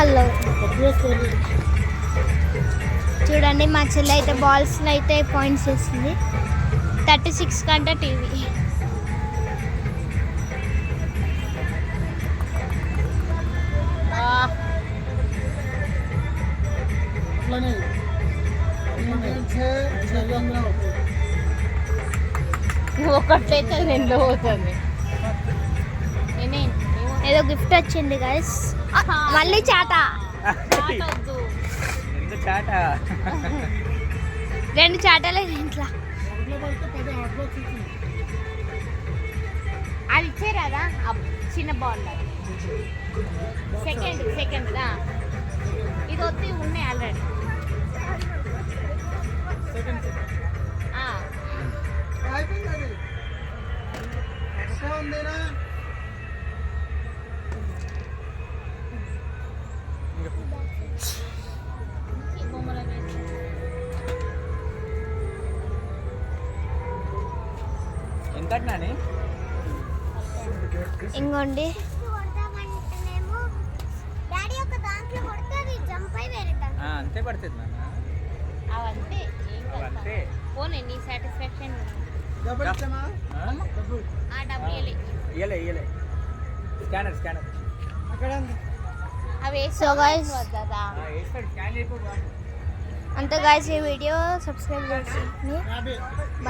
హాల్లో చూడండి, మా చెల్లి అయితే బాల్స్లో అయితే పాయింట్స్ వేస్తుంది. 36 కంటే టీవీ. ఒకట్లయితే రెండు పోతుంది. ఏదో గిఫ్ట్ వచ్చింది గైస్. మళ్ళీ చాట. రెండు చాటలే ఇంట్లో. అది ఇచ్చారా చిన్న బాల్. సెకండ్ ఇది వచ్చి ఉన్నాయి ఆల్రెడీ. ఇంకోండి అంతే పడుతుంది నాన్న. అవంతే పోనీ నీ సాటిస్ఫాక్షన్. ఇయ్యలే స్కానర్ అవి సో గైస్ కదా. అంతే గైస్, ఈ వీడియో సబ్స్క్రైబ్ చేసి